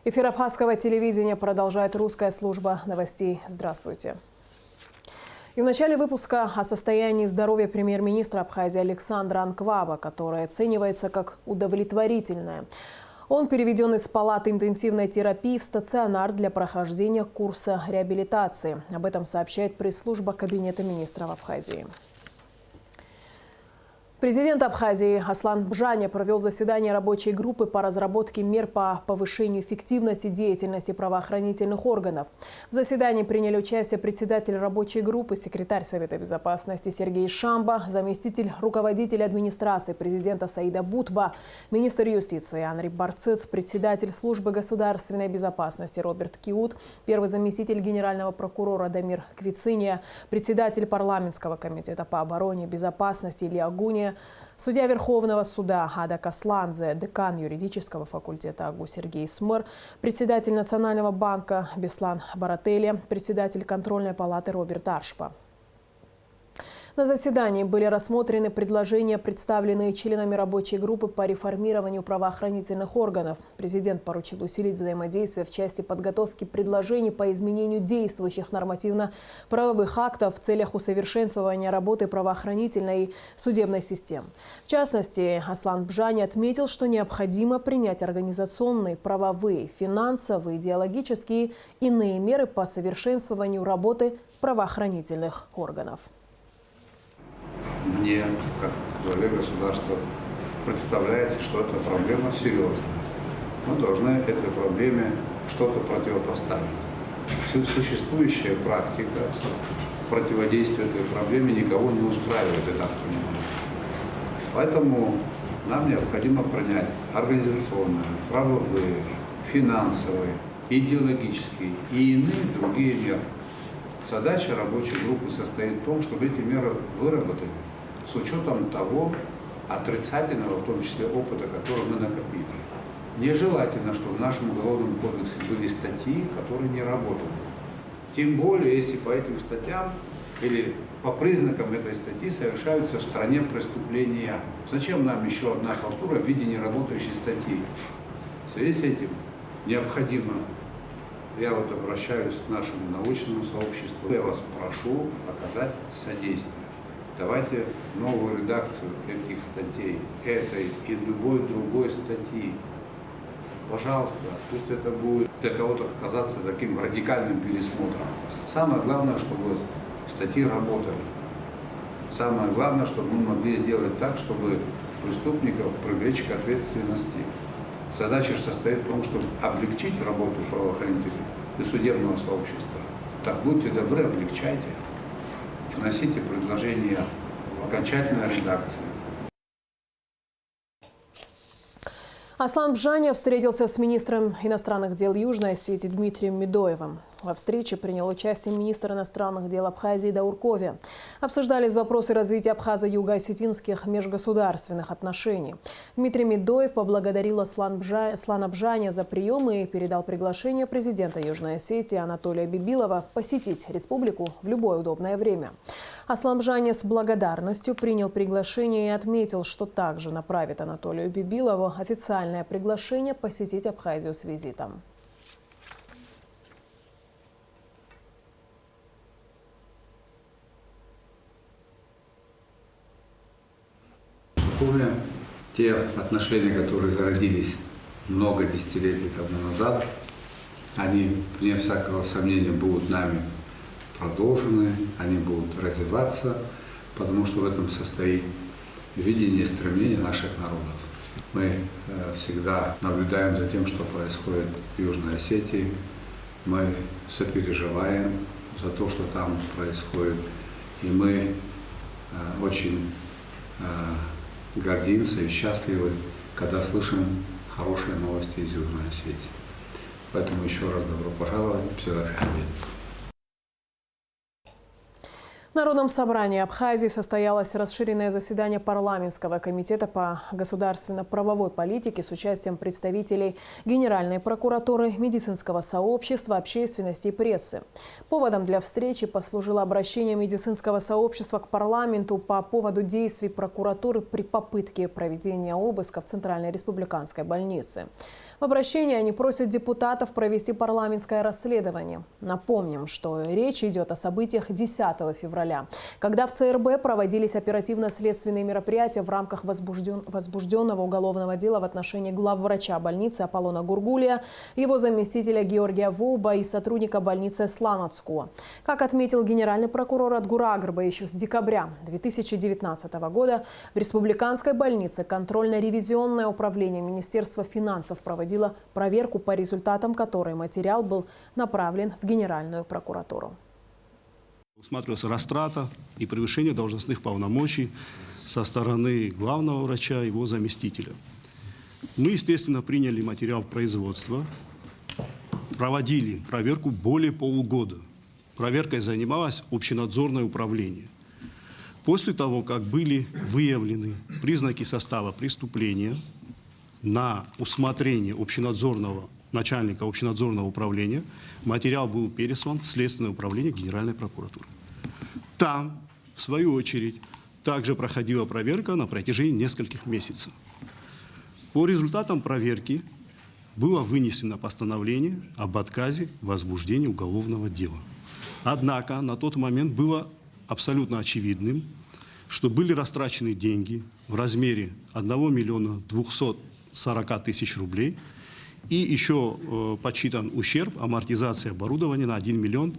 Эфир абхазского телевидения продолжает русская служба новостей. Здравствуйте. И в начале выпуска о состоянии здоровья премьер-министра Абхазии Александра Анкваба, которое оценивается как удовлетворительное. Он переведен из палаты интенсивной терапии в стационар для прохождения курса реабилитации. Об этом сообщает пресс-служба Кабинета министров Абхазии. Президент Абхазии Аслан Бжаня провел заседание рабочей группы по разработке мер по повышению эффективности деятельности правоохранительных органов. В заседании приняли участие председатель рабочей группы, секретарь Совета безопасности Сергей Шамба, заместитель руководителя администрации президента Саида Бутба, министр юстиции Анри Барцец, председатель службы государственной безопасности Роберт Киут, первый заместитель генерального прокурора Дамир Квициния, председатель парламентского комитета по обороне и безопасности Илья Гуния, судья Верховного суда Ада Касландзе, декан юридического факультета АГУ Сергей Смыр, председатель Национального банка Беслан Баратели, председатель контрольной палаты Роберт Аршпа. На заседании были рассмотрены предложения, представленные членами рабочей группы по реформированию правоохранительных органов. Президент поручил усилить взаимодействие в части подготовки предложений по изменению действующих нормативно-правовых актов в целях усовершенствования работы правоохранительной и судебной систем. В частности, Аслан Бжаня отметил, что необходимо принять организационные, правовые, финансовые, идеологические и иные меры по совершенствованию работы правоохранительных органов. Мне, как главе государства, представляется, что эта проблема серьезная. Мы должны этой проблеме что-то противопоставить. Существующая практика противодействия этой проблеме никого не устраивает, и так понимаю. Поэтому нам необходимо принять организационные, правовые, финансовые, идеологические и иные другие меры. Задача рабочей группы состоит в том, чтобы эти меры выработать с учетом того отрицательного, в том числе опыта, который мы накопили. Нежелательно, чтобы в нашем уголовном кодексе были статьи, которые не работают. Тем более, если по этим статьям или по признакам этой статьи совершаются в стране преступления. Зачем нам еще одна халтура в виде неработающей статьи? В связи с этим необходимо, я вот обращаюсь к нашему научному сообществу, я вас прошу оказать содействие. Давайте новую редакцию этих статей, этой и любой другой статьи. Пожалуйста, пусть это будет для кого-то казаться таким радикальным пересмотром. Самое главное, чтобы статьи работали. Самое главное, чтобы мы могли сделать так, чтобы преступников привлечь к ответственности. Задача состоит в том, чтобы облегчить работу правоохранителей и судебного сообщества. Так будьте добры, облегчайте. Вносите предложения в окончательной редакции. Аслан Бжаня встретился с министром иностранных дел Южной Осетии Дмитрием Медоевым. Во встрече принял участие министр иностранных дел Абхазии Даур Кови. Обсуждались вопросы развития абхазо-юго-осетинских межгосударственных отношений. Дмитрий Медоев поблагодарил Аслана Бжаня за прием и передал приглашение президента Южной Осетии Анатолия Бибилова посетить республику в любое удобное время. Аслан Бжаня с благодарностью принял приглашение и отметил, что также направит Анатолию Бибилову официальное приглашение посетить Абхазию с визитом. Помню те отношения, которые зародились много десятилетий тому назад, они, вне всякого сомнения, будут нами продолжены, они будут развиваться, потому что в этом состоит видение и стремление наших народов. Мы всегда наблюдаем за тем, что происходит в Южной Осетии, мы сопереживаем за то, что там происходит, и мы очень гордимся и счастливы, когда слышим хорошие новости из Южной Осетии. Поэтому еще раз добро пожаловать, всего хорошего. В Народном собрании Абхазии состоялось расширенное заседание парламентского комитета по государственно-правовой политике с участием представителей Генеральной прокуратуры, медицинского сообщества, общественности и прессы. Поводом для встречи послужило обращение медицинского сообщества к парламенту по поводу действий прокуратуры при попытке проведения обыска в Центральной республиканской больнице. В обращении они просят депутатов провести парламентское расследование. Напомним, что речь идет о событиях 10 февраля, когда в ЦРБ проводились оперативно-следственные мероприятия в рамках возбужденного уголовного дела в отношении главврача больницы Аполлона Гургулия, его заместителя Георгия Вуба и сотрудника больницы Сланацкого. Как отметил генеральный прокурор Адгурагрба, еще с декабря 2019 года в республиканской больнице контрольно-ревизионное управление Министерства финансов проводило проверку, по результатам которой материал был направлен в Генеральную прокуратуру. Усматривался растрата и превышение должностных полномочий со стороны главного врача и его заместителя. Мы, естественно, приняли материал в производство, проводили проверку более полугода. Проверкой занималось общенадзорное управление. После того, как были выявлены признаки состава преступления, на усмотрение начальника общенадзорного управления материал был переслан в Следственное управление Генеральной прокуратуры. Там, в свою очередь, также проходила проверка на протяжении нескольких месяцев. По результатам проверки было вынесено постановление об отказе в возбуждении уголовного дела. Однако на тот момент было абсолютно очевидным, что были растрачены деньги в размере 1 миллиона 240 тысяч рублей и еще подсчитан ущерб, амортизация оборудования на 1 миллион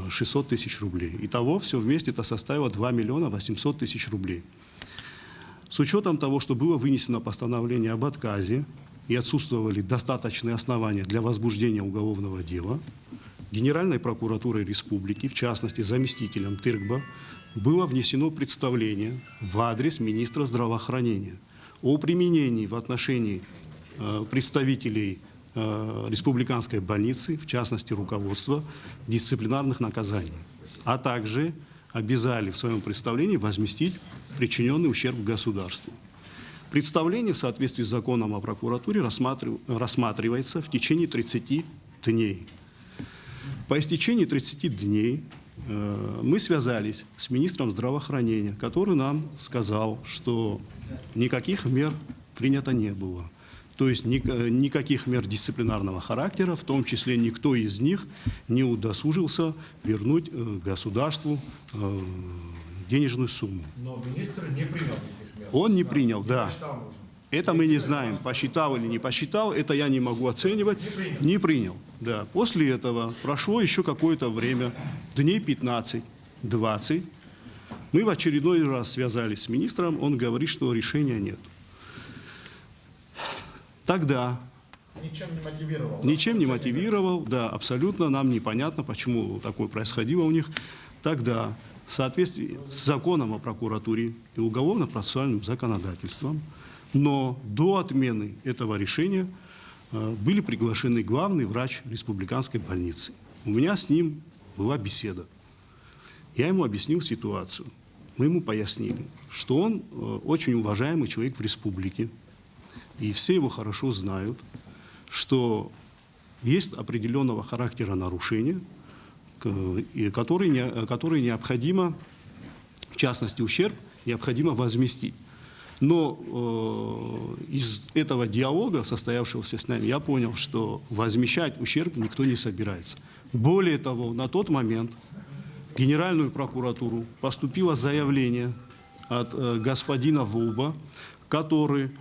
600 тысяч рублей. Итого все вместе это составило 2 миллиона 800 тысяч рублей. С учетом того, что было вынесено постановление об отказе и отсутствовали достаточные основания для возбуждения уголовного дела, Генеральной прокуратурой республики, в частности заместителем Тыркба, было внесено представление в адрес министра здравоохранения о применении в отношении представителей республиканской больницы, в частности руководства, дисциплинарных наказаний, а также обязали в своем представлении возместить причиненный ущерб государству. Представление в соответствии с законом о прокуратуре рассматривается в течение 30 дней. По истечении 30 дней мы связались с министром здравоохранения, который нам сказал, что никаких мер принято не было. То есть никаких мер дисциплинарного характера, в том числе никто из них не удосужился вернуть государству денежную сумму. Но министр не принял никаких мер. Он не принял, да. Это мы не знаем, посчитал или не посчитал, это я не могу оценивать. Не принял, да. После этого прошло еще какое-то время, дней 15-20. Мы в очередной раз связались с министром, он говорит, что решения нет. Тогда... Ничем не мотивировал. Ничем не мотивировал, да, абсолютно нам непонятно, почему такое происходило у них. Тогда, в соответствии с законом о прокуратуре и уголовно-процессуальным законодательством, но до отмены этого решения были приглашены главный врач республиканской больницы. У меня с ним была беседа. Я ему объяснил ситуацию. Мы ему пояснили, что он очень уважаемый человек в республике, и все его хорошо знают, что есть определенного характера нарушения, которые необходимо, в частности ущерб, необходимо возместить. Но из этого диалога, состоявшегося с нами, я понял, что возмещать ущерб никто не собирается. Более того, на тот момент в Генеральную прокуратуру поступило заявление от господина Вуба, который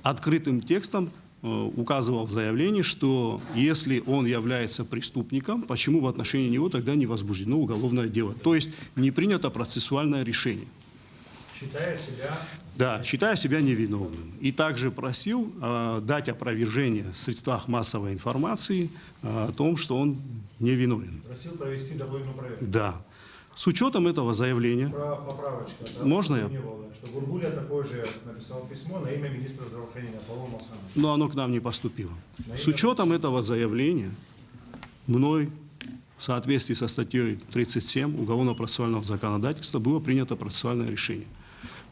открытым текстом указывал в заявлении, что если он является преступником, почему в отношении него тогда не возбуждено уголовное дело? То есть не принято процессуальное решение. Считая себя... Да, считая себя невиновным. И также просил дать опровержение в средствах массовой информации о том, что он невиновен. Просил провести дополнительную проверку. Да. С учетом этого заявления... Поправочка. Да, можно я? Что Гургулия такое же написал письмо на имя министра здравоохранения Аполлона Масана. Но оно к нам не поступило. С учетом этого заявления мной в соответствии со статьей 37 Уголовно-процессуального законодательства было принято процессуальное решение.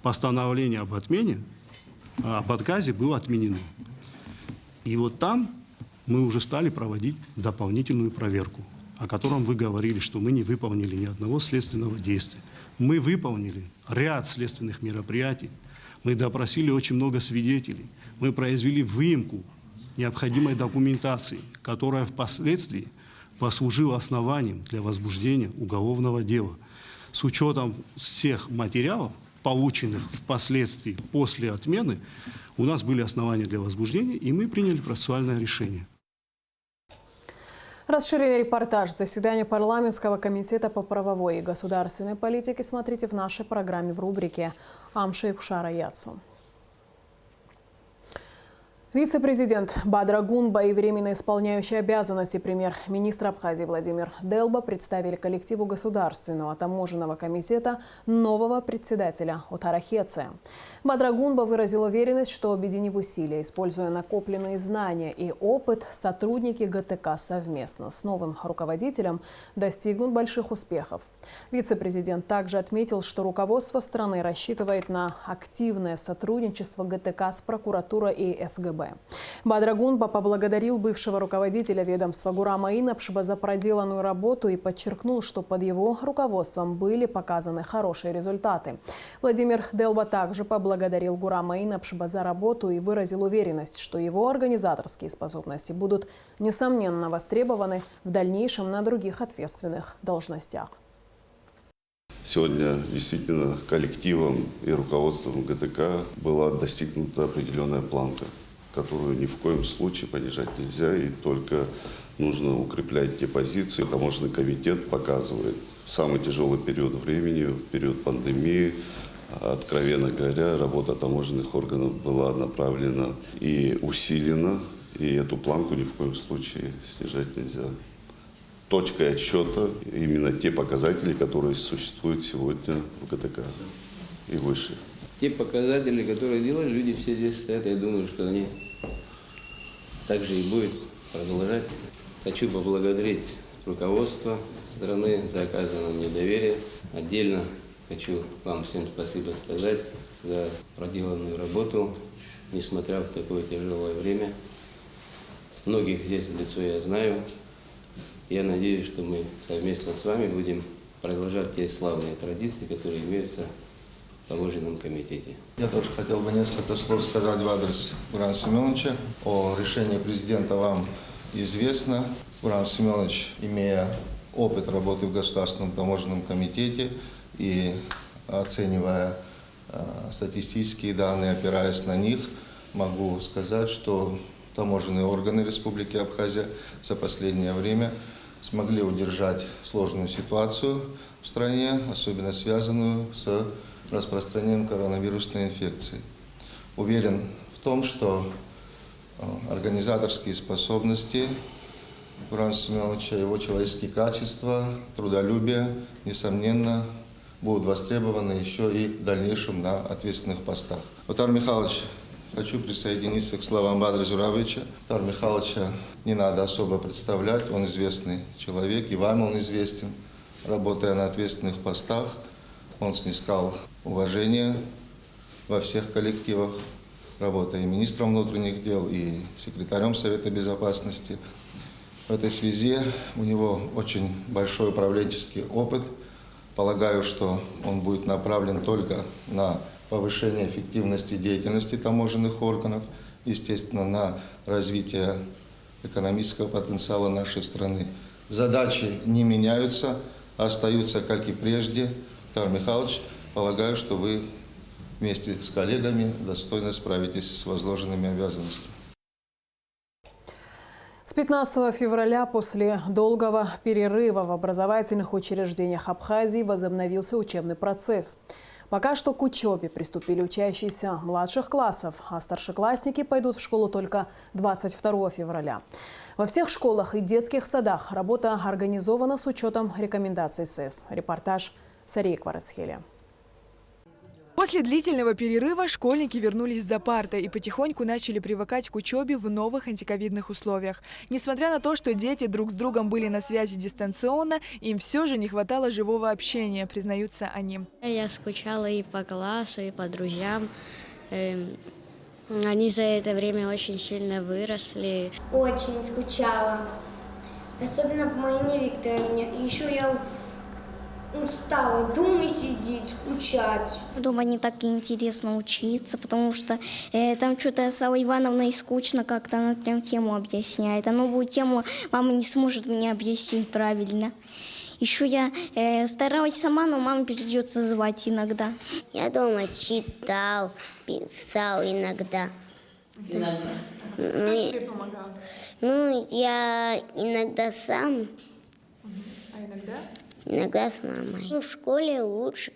Постановление об отмене, об отказе было отменено. И вот там мы уже стали проводить дополнительную проверку, о котором вы говорили, что мы не выполнили ни одного следственного действия. Мы выполнили ряд следственных мероприятий, мы допросили очень много свидетелей, мы произвели выемку необходимой документации, которая впоследствии послужила основанием для возбуждения уголовного дела. С учетом всех материалов, полученных впоследствии после отмены, у нас были основания для возбуждения, и мы приняли процессуальное решение. Расширенный репортаж заседания парламентского комитета по правовой и государственной политике смотрите в нашей программе в рубрике «Амшейк Шара Яцу». Вице-президент Бадра Гунба и временно исполняющий обязанности премьер-министра Абхазии Владимир Делба представили коллективу Государственного таможенного комитета нового председателя Отара Хеце. Бадра Гунба выразил уверенность, что, объединив усилия, используя накопленные знания и опыт, сотрудники ГТК совместно с новым руководителем достигнут больших успехов. Вице-президент также отметил, что руководство страны рассчитывает на активное сотрудничество ГТК с прокуратурой и СГБ. Бадра Гунба поблагодарил бывшего руководителя ведомства Гурама Инапшиба за проделанную работу и подчеркнул, что под его руководством были показаны хорошие результаты. Владимир Делба также поблагодарил Гурама Инапшиба за работу и выразил уверенность, что его организаторские способности будут, несомненно, востребованы в дальнейшем на других ответственных должностях. Сегодня действительно коллективом и руководством ГТК была достигнута определенная планка, которую ни в коем случае понижать нельзя, и только нужно укреплять те позиции. Таможенный комитет показывает самый тяжелый период времени, период пандемии. Откровенно говоря, работа таможенных органов была направлена и усилена, и эту планку ни в коем случае снижать нельзя. Точкой отсчета именно те показатели, которые существуют сегодня в ГТК и выше. Те показатели, которые делали, люди все здесь стоят, я думаю, что они так же и будут продолжать. Хочу поблагодарить руководство страны за оказанное мне доверие. Отдельно хочу вам всем спасибо сказать за проделанную работу, несмотря в такое тяжелое время. Многих здесь в лицо я знаю. Я надеюсь, что мы совместно с вами будем продолжать те славные традиции, которые имеются в таможенном комитете. Я тоже хотел бы несколько слов сказать в адрес Гурама Семеновича. О решении президента вам известно. Гурам Семенович, имея опыт работы в Государственном таможенном комитете и оценивая статистические данные, опираясь на них, могу сказать, что таможенные органы Республики Абхазия за последнее время смогли удержать сложную ситуацию в стране, особенно связанную с распространением коронавирусной инфекции. Уверен в том, что организаторские способности Гурама Семеновича, его человеческие качества, трудолюбие, несомненно, будут востребованы еще и в дальнейшем на ответственных постах. Отар Михайлович, хочу присоединиться к словам Бадра Зуравовича. Отара Михайловича не надо особо представлять, он известный человек, и вам он известен. Работая на ответственных постах, он снискал уважение во всех коллективах, работая и министром внутренних дел, и секретарем Совета Безопасности. В этой связи у него очень большой управленческий опыт. Полагаю, что он будет направлен только на повышение эффективности деятельности таможенных органов, естественно, на развитие экономического потенциала нашей страны. Задачи не меняются, остаются как и прежде. Отар Михайлович, полагаю, что вы вместе с коллегами достойно справитесь с возложенными обязанностями. С 15 февраля после долгого перерыва в образовательных учреждениях Абхазии возобновился учебный процесс. Пока что к учебе приступили учащиеся младших классов, а старшеклассники пойдут в школу только 22 февраля. Во всех школах и детских садах работа организована с учетом рекомендаций СЭС. Репортаж Сарии Кварацхеля. После длительного перерыва школьники вернулись за партой и потихоньку начали привыкать к учебе в новых антиковидных условиях. Несмотря на то, что дети друг с другом были на связи дистанционно, им все же не хватало живого общения, признаются они. Я скучала и по классу, и по друзьям. Они за это время очень сильно выросли. Очень скучала. Особенно по Марине Викторовне. Еще я устала дома сидеть, скучать. Дома не так интересно учиться, потому что там что-то с Аллой Ивановной скучно как-то, она прям тему объясняет. А новую тему мама не сможет мне объяснить правильно. Еще я старалась сама, но маму придется звать иногда. Я дома читал, писал иногда. Иногда? Кто тебе помогал? Я иногда сам. А иногда? Иногда с мамой. В школе лучше.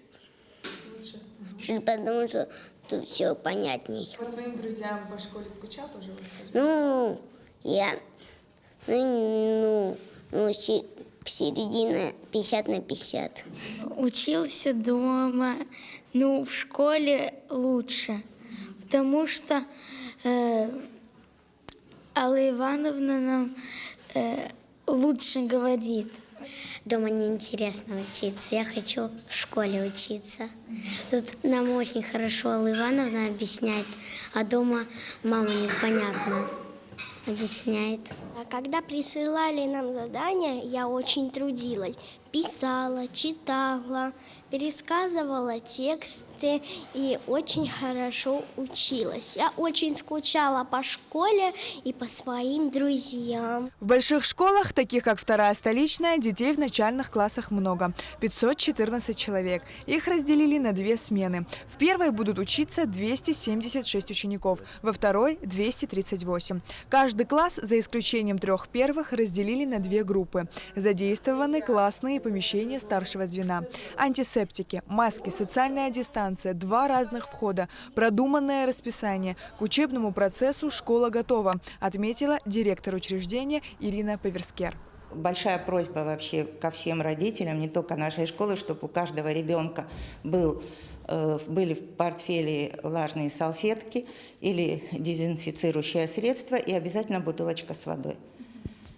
Потому что тут все понятней. По своим друзьям по школе скучал тоже? Середина 50 на 50. Учился дома, в школе лучше, потому что Алла Ивановна нам лучше говорит. Дома неинтересно учиться, я хочу в школе учиться. Тут нам очень хорошо Алла Ивановна объясняет, а дома мама непонятно объясняет. Когда присылали нам задания, я очень трудилась. Писала, читала, пересказывала тексты и очень хорошо училась. Я очень скучала по школе и по своим друзьям. В больших школах, таких как вторая столичная, детей в начальных классах много – 514 человек. Их разделили на 2 смены. В первой будут учиться 276 учеников, во второй – 238. Каждый класс, за исключением 3 первых, разделили на 2 группы. Задействованы классные помещения старшего звена. Антисептики, маски, социальная дистанция, 2 разных входа, продуманное расписание. К учебному процессу школа готова, отметила директор учреждения Ирина Паверскер. Большая просьба вообще ко всем родителям, не только нашей школы, чтобы у каждого ребенка были в портфеле влажные салфетки или дезинфицирующее средство и обязательно бутылочка с водой.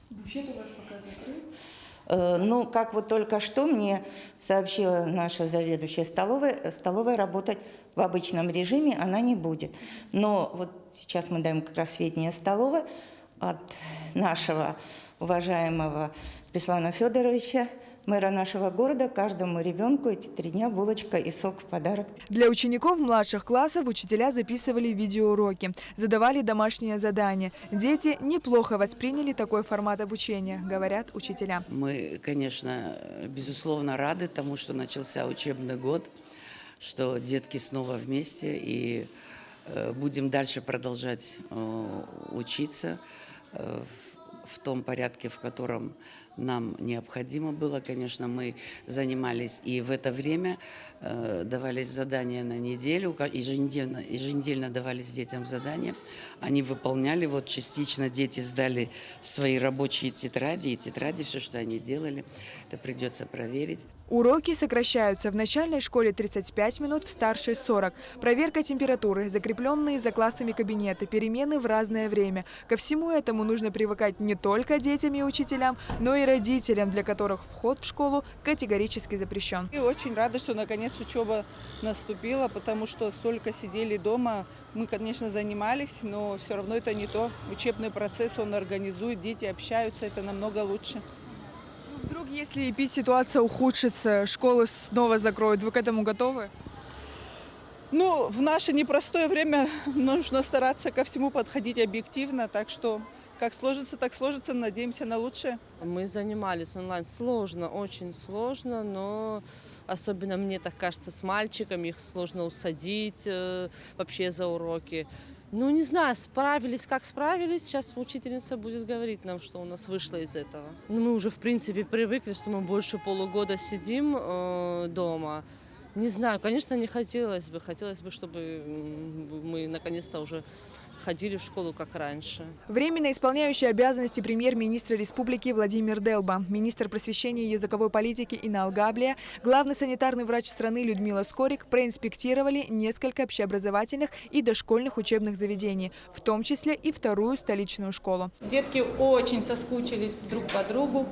Буфет у вас пока закрыт? Как вот только что мне сообщила наша заведующая столовой работать в обычном режиме она не будет. Но вот сейчас мы даем как раз сведения столовой от нашего уважаемого Беслана Федоровича, мэра нашего города, каждому ребенку эти 3 дня булочка и сок в подарок. Для учеников младших классов учителя записывали видеоуроки, задавали домашние задания. Дети неплохо восприняли такой формат обучения, говорят учителя. Мы, конечно, безусловно рады тому, что начался учебный год, что детки снова вместе и будем дальше продолжать учиться в том порядке, в котором нам необходимо было. Конечно, мы занимались и в это время давались задания на неделю, еженедельно давались детям задания. Они выполняли, вот частично дети сдали свои рабочие тетради, и тетради, все, что они делали, это придется проверить. Уроки сокращаются. В начальной школе 35 минут, в старшей 40. Проверка температуры, закрепленные за классами кабинеты, перемены в разное время. Ко всему этому нужно привыкать не только детям и учителям, но и родителям, для которых вход в школу категорически запрещен. И очень рада, что наконец учеба наступила, потому что столько сидели дома. Мы, конечно, занимались, но все равно это не то. Учебный процесс он организует, дети общаются, это намного лучше. Вдруг, если ситуация ухудшится, школы снова закроют, вы к этому готовы? В наше непростое время нужно стараться ко всему подходить объективно, так что как сложится, так сложится, надеемся на лучшее. Мы занимались онлайн, сложно, очень сложно, но особенно мне так кажется, с мальчиками их сложно усадить вообще за уроки. Не знаю, справились, как справились. Сейчас учительница будет говорить нам, что у нас вышло из этого. Мы уже, в принципе, привыкли, что мы больше полугода сидим дома. Не знаю, конечно, не хотелось бы. Хотелось бы, чтобы мы наконец-то уже ходили в школу, как раньше. Временно исполняющий обязанности премьер-министра республики Владимир Делба, министр просвещения и языковой политики Инал Габлия, главный санитарный врач страны Людмила Скорик проинспектировали несколько общеобразовательных и дошкольных учебных заведений, в том числе и вторую столичную школу. Детки очень соскучились друг по другу,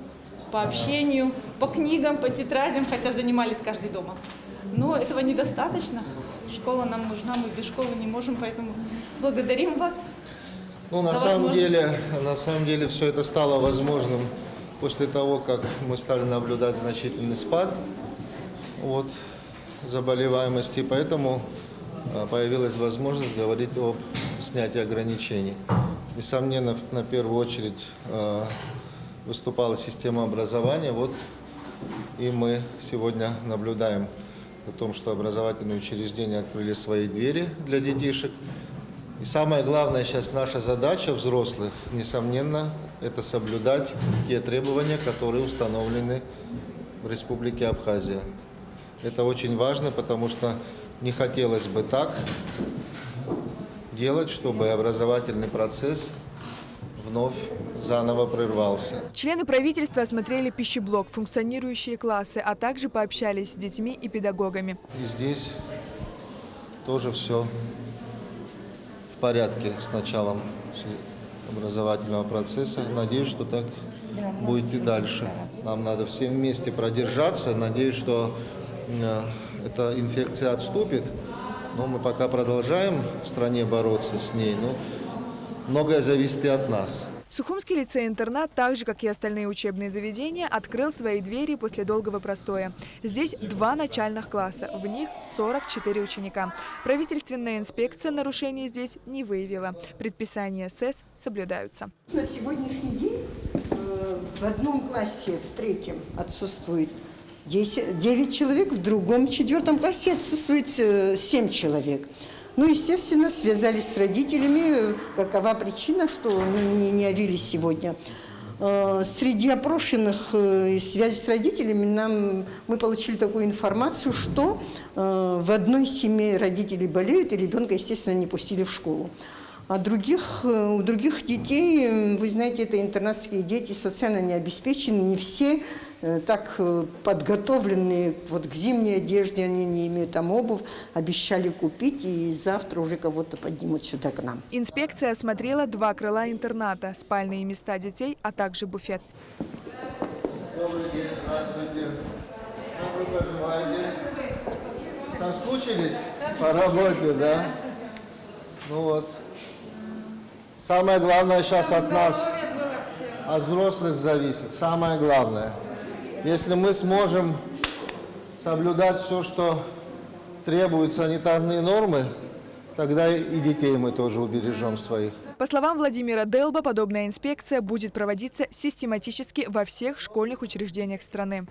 по общению, по книгам, по тетрадям, хотя занимались каждый дома. Но этого недостаточно. Школа нам нужна, мы без школы не можем, поэтому благодарим вас. Ну, на самом деле все это стало возможным после того, как мы стали наблюдать значительный спад заболеваемости, поэтому появилась возможность говорить об снятии ограничений. Несомненно, на первую очередь выступала система образования, и мы сегодня наблюдаем о том, что образовательные учреждения открыли свои двери для детишек. И самое главное сейчас наша задача взрослых, несомненно, это соблюдать те требования, которые установлены в Республике Абхазия. Это очень важно, потому что не хотелось бы так делать, чтобы образовательный процесс вновь заново прервался. Члены правительства осмотрели пищеблок, функционирующие классы, а также пообщались с детьми и педагогами. И здесь тоже все в порядке с началом образовательного процесса. Надеюсь, что так будет и дальше. Нам надо всем вместе продержаться. Надеюсь, что эта инфекция отступит. Но мы пока продолжаем в стране бороться с ней. Но многое зависит и от нас. Сухумский лицей-интернат, так же, как и остальные учебные заведения, открыл свои двери после долгого простоя. Здесь 2 начальных класса, в них 44 ученика. Правительственная инспекция нарушений здесь не выявила. Предписания СЭС соблюдаются. На сегодняшний день в одном классе, в 3-м, отсутствует 9 человек, в другом, в 4-м классе отсутствует 7 человек. Ну, естественно, связались с родителями. Какова причина, что не явились сегодня? Среди опрошенных связи с родителями мы получили такую информацию, что в одной семье родители болеют, и ребенка, естественно, не пустили в школу. А у других детей, вы знаете, это интернатские дети, социально необеспеченные, не все так подготовленные к зимней одежде, они не имеют там обувь, обещали купить, и завтра уже кого-то поднимут сюда к нам. Инспекция осмотрела 2 крыла интерната, спальные места детей, а также буфет. Добрый день, здравствуйте. Как вы поживаете? Соскучились по работе, да? Ну вот. Самое главное сейчас от нас, от взрослых зависит. Самое главное. Если мы сможем соблюдать все, что требуют санитарные нормы, тогда и детей мы тоже убережем своих. По словам Владимира Делба, подобная инспекция будет проводиться систематически во всех школьных учреждениях страны.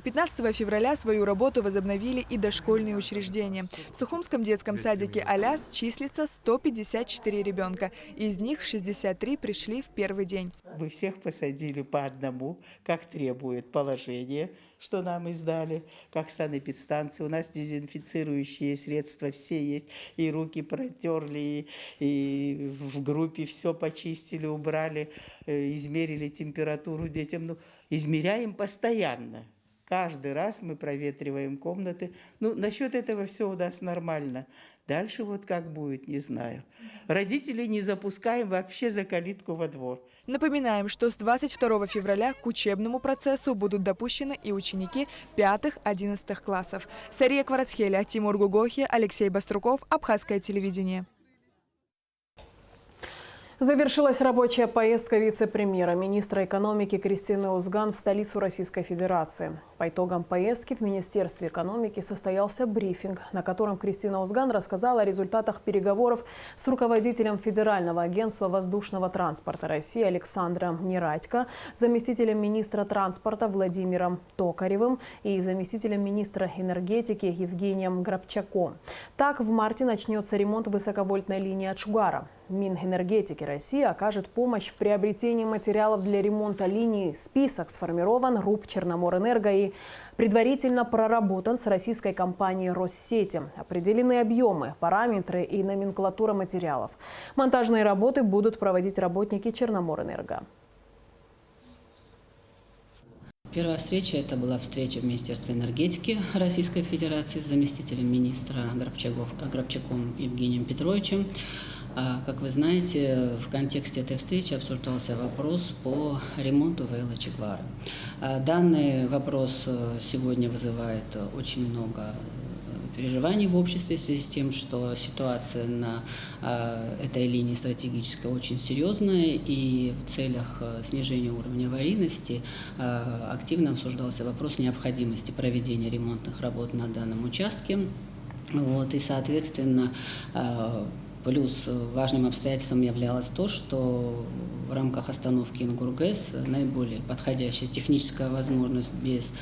15 февраля свою работу возобновили и дошкольные учреждения. В Сухумском детском садике «Аляс» числится 154 ребенка. Из них 63 пришли в первый день. Вы всех посадили по одному, как требует положение, что нам издали, как санэпидстанции. У нас дезинфицирующие средства все есть. И руки протерли, и в группе все почистили, убрали, измерили температуру детям. Измеряем постоянно. Каждый раз мы проветриваем комнаты. Насчет этого все у нас нормально. Дальше как будет, не знаю. Родителей не запускаем вообще за калитку во двор. Напоминаем, что с 22 февраля к учебному процессу будут допущены и ученики 5-11 классов. Сария Кварацхеля, Тимур Гугохи, Алексей Баструков, Абхазское телевидение. Завершилась рабочая поездка вице-премьера, министра экономики Кристины Узган в столицу Российской Федерации. По итогам поездки в Министерстве экономики состоялся брифинг, на котором Кристина Узган рассказала о результатах переговоров с руководителем Федерального агентства воздушного транспорта России Александром Нерадько, заместителем министра транспорта Владимиром Токаревым и заместителем министра энергетики Евгением Грабчаком. Так, в марте начнется ремонт высоковольтной линии Ачугара. Минэнергетики России окажет помощь в приобретении материалов для ремонта линий. Список сформирован РУП «Черноморэнерго» и предварительно проработан с российской компанией «Россети». Определены объемы, параметры и номенклатура материалов. Монтажные работы будут проводить работники «Черноморэнерго». Первая встреча – это была встреча в Министерстве энергетики Российской Федерации с заместителем министра Грабчаком Евгением Петровичем. Как вы знаете, в контексте этой встречи обсуждался вопрос по ремонту ВЛ Чеквары. Данный вопрос сегодня вызывает очень много переживаний в обществе в связи с тем, что ситуация на этой линии стратегическая очень серьезная, и в целях снижения уровня аварийности активно обсуждался вопрос необходимости проведения ремонтных работ на данном участке. И, соответственно, плюс важным обстоятельством являлось то, что в рамках остановки Ингургэс наиболее подходящая техническая возможность без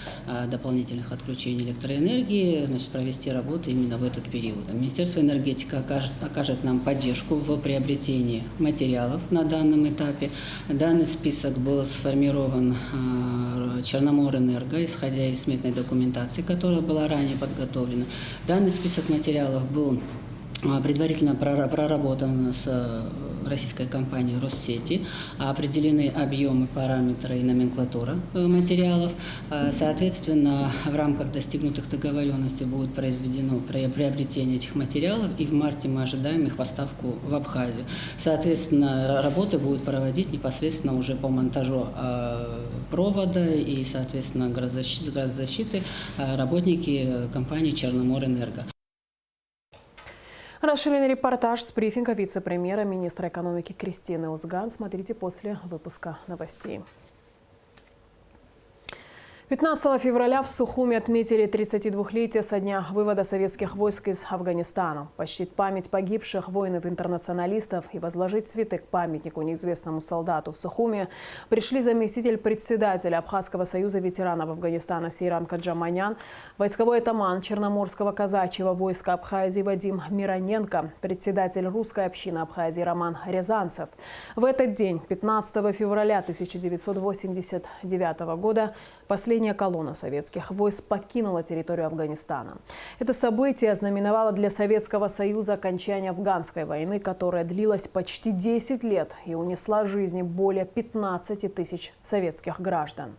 дополнительных отключений электроэнергии провести работу именно в этот период. Министерство энергетики окажет нам поддержку в приобретении материалов на данном этапе. Данный список был сформирован Черноморэнерго, исходя из сметной документации, которая была ранее подготовлена. Данный список материалов был предварительно проработан с российской компанией «Россети», определены объемы, параметры и номенклатура материалов. Соответственно, в рамках достигнутых договоренностей будет произведено приобретение этих материалов, и в марте мы ожидаем их поставку в Абхазию. Соответственно, работы будут проводить непосредственно уже по монтажу провода и, соответственно, газозащиты работники компании «Черноморэнерго». Расширенный репортаж с брифинга вице-премьера, министра экономики Кристины Узган смотрите после выпуска новостей. 15 февраля в Сухуми отметили 32-летие со дня вывода советских войск из Афганистана. Почтить память погибших воинов-интернационалистов и возложить цветы к памятнику неизвестному солдату в Сухуми пришли заместитель председателя Абхазского союза ветеранов Афганистана Сейран Каджаманян, войсковой атаман Черноморского казачьего войска Абхазии Вадим Мироненко, председатель русской общины Абхазии Роман Рязанцев. В этот день, 15 февраля 1989 года, последняя колонна советских войск покинула территорию Афганистана. Это событие ознаменовало для Советского Союза окончание афганской войны, которая длилась почти 10 лет и унесла жизни более 15 тысяч советских граждан.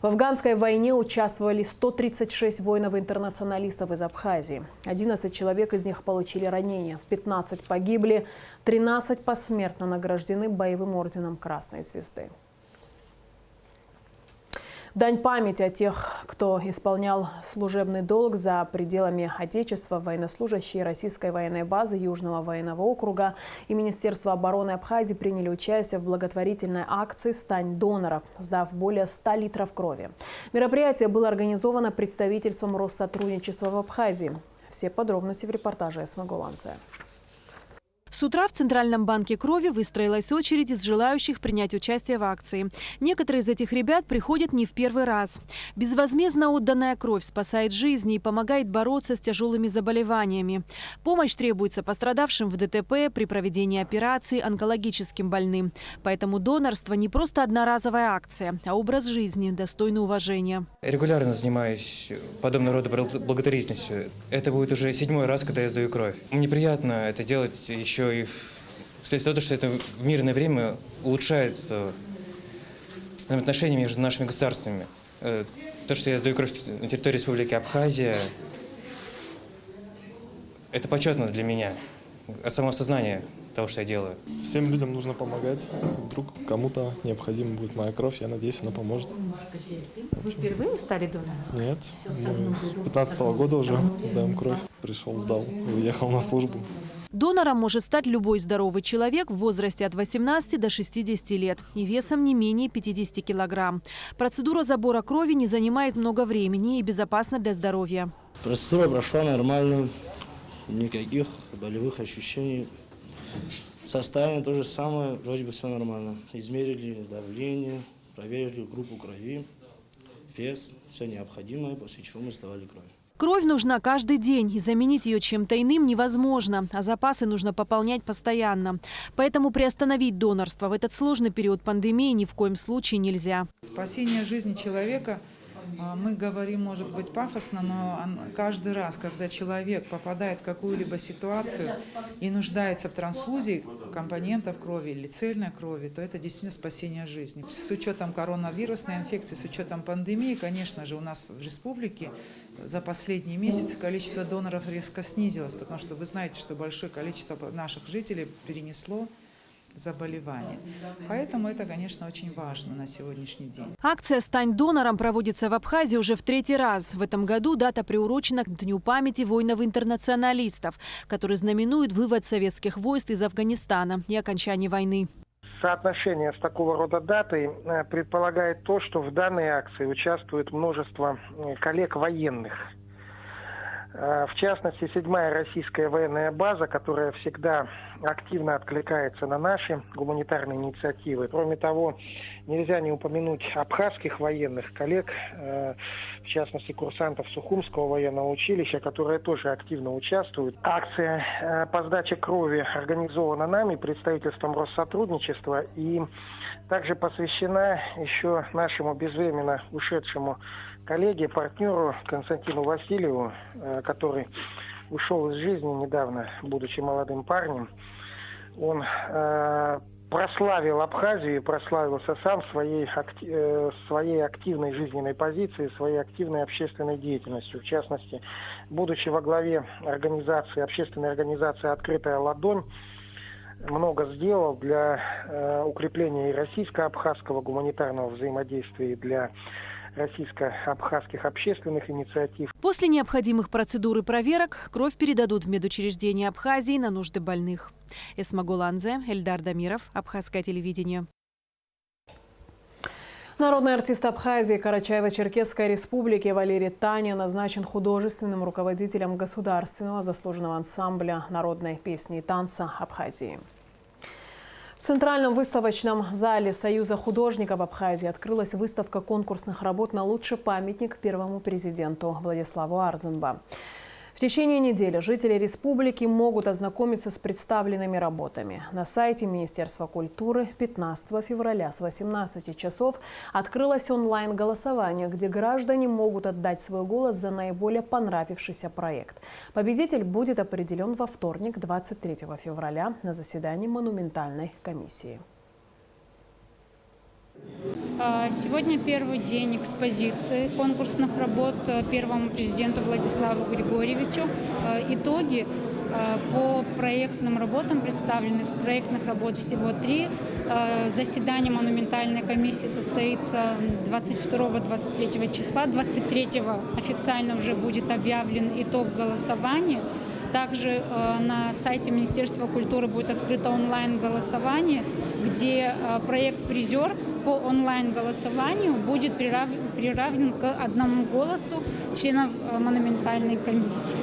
В афганской войне участвовали 136 воинов-интернационалистов из Абхазии. 11 человек из них получили ранения, 15 погибли, 13 посмертно награждены боевым орденом Красной Звезды. Дань памяти о тех, кто исполнял служебный долг за пределами Отечества, военнослужащие российской военной базы Южного военного округа и Министерства обороны Абхазии приняли участие в благотворительной акции «Стань доноров», сдав более 100 литров крови. Мероприятие было организовано представительством Россотрудничества в Абхазии. Все подробности в репортаже Эсма Голанция. С утра в Центральном банке крови выстроилась очередь из желающих принять участие в акции. Некоторые из этих ребят приходят не в первый раз. Безвозмездно отданная кровь спасает жизни и помогает бороться с тяжелыми заболеваниями. Помощь требуется пострадавшим в ДТП, при проведении операций, онкологическим больным. Поэтому донорство не просто одноразовая акция, а образ жизни, достойный уважения. Регулярно занимаюсь подобного рода благотворительностью. Это будет уже 7-й раз, когда я сдаю кровь. Мне приятно это делать еще и вследствие того, что это в мирное время улучшает отношения между нашими государствами. То, что я сдаю кровь на территории Республики Абхазия, это почетно для меня, от самоосознания того, что я делаю. Всем людям нужно помогать. Вдруг кому-то необходима будет моя кровь, я надеюсь, она поможет. Вы впервые стали донором? Нет, мы с 15-го года уже сдаем кровь. Пришел, сдал, уехал на службу. Донором может стать любой здоровый человек в возрасте от 18 до 60 лет и весом не менее 50 килограмм. Процедура забора крови не занимает много времени и безопасна для здоровья. Процедура прошла нормально, никаких болевых ощущений. Состояние то же самое, вроде бы все нормально. Измерили давление, проверили группу крови, вес, все необходимое, после чего мы сдавали кровь. Кровь нужна каждый день, и заменить ее чем-то иным невозможно, а запасы нужно пополнять постоянно. Поэтому приостановить донорство в этот сложный период пандемии ни в коем случае нельзя. Спасение жизни человека, мы говорим, может быть, пафосно, но каждый раз, когда человек попадает в какую-либо ситуацию и нуждается в трансфузии компонентов крови или цельной крови, то это действительно спасение жизни. С учетом коронавирусной инфекции, с учетом пандемии, конечно же, у нас в республике за последние месяцы количество доноров резко снизилось, потому что вы знаете, что большое количество наших жителей перенесло заболевания. Поэтому это, конечно, очень важно на сегодняшний день. Акция «Стань донором» проводится в Абхазии уже в 3-й раз. В этом году дата приурочена к Дню памяти воинов-интернационалистов, который знаменует вывод советских войск из Афганистана и окончание войны. Соотношение с такого рода датой предполагает то, что в данной акции участвует множество коллег военных. В частности, 7-я российская военная база, которая всегда активно откликается на наши гуманитарные инициативы. Кроме того, нельзя не упомянуть абхазских военных коллег, в частности, курсантов Сухумского военного училища, которые тоже активно участвуют. Акция по сдаче крови организована нами, представительством Россотрудничества, и также посвящена еще нашему безвременно ушедшему коллеге, партнеру Константину Васильеву, который ушел из жизни недавно, будучи молодым парнем. Он прославил Абхазию и прославился сам своей активной жизненной позицией, своей активной общественной деятельностью. В частности, будучи во главе общественной организации «Открытая ладонь», много сделал для укрепления и российско-абхазского гуманитарного взаимодействия, и для российско-абхазских общественных инициатив. После необходимых процедур и проверок кровь передадут в медучреждения Абхазии на нужды больных. Эсма Голанзе, Эльдар Дамиров, Абхазское телевидение. Народный артист Абхазии Карачаево-Черкесской республики Валерий Таня назначен художественным руководителем государственного заслуженного ансамбля народной песни и танца Абхазии. В Центральном выставочном зале Союза художников Абхазии открылась выставка конкурсных работ на лучший памятник первому президенту Владиславу Арзенбо. В течение недели жители республики могут ознакомиться с представленными работами. На сайте Министерства культуры 15 февраля с 18 часов открылось онлайн-голосование, где граждане могут отдать свой голос за наиболее понравившийся проект. Победитель будет определен во вторник, 23 февраля, на заседании монументальной комиссии. Сегодня первый день экспозиции конкурсных работ первому президенту Владиславу Григорьевичу. Итоги по проектным работам представленных. Проектных работ всего 3. Заседание монументальной комиссии состоится 22-23 числа. 23-го официально уже будет объявлен итог голосования. Также на сайте Министерства культуры будет открыто онлайн-голосование, где проект-призер по онлайн-голосованию будет приравнен к 1 голосу членов монументальной комиссии.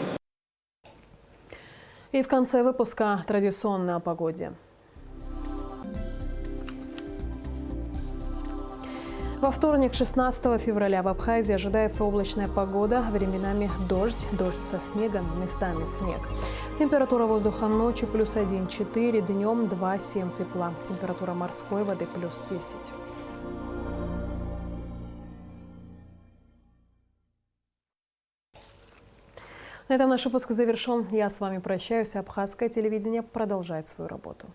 И в конце выпуска традиционно о погоде. Во вторник, 16 февраля, в Абхазии ожидается облачная погода, временами дождь со снегом, местами снег. Температура воздуха ночью +1, 4, днем 2, 7 тепла. Температура морской воды +10. На этом наш выпуск завершен. Я с вами прощаюсь. Абхазское телевидение продолжает свою работу.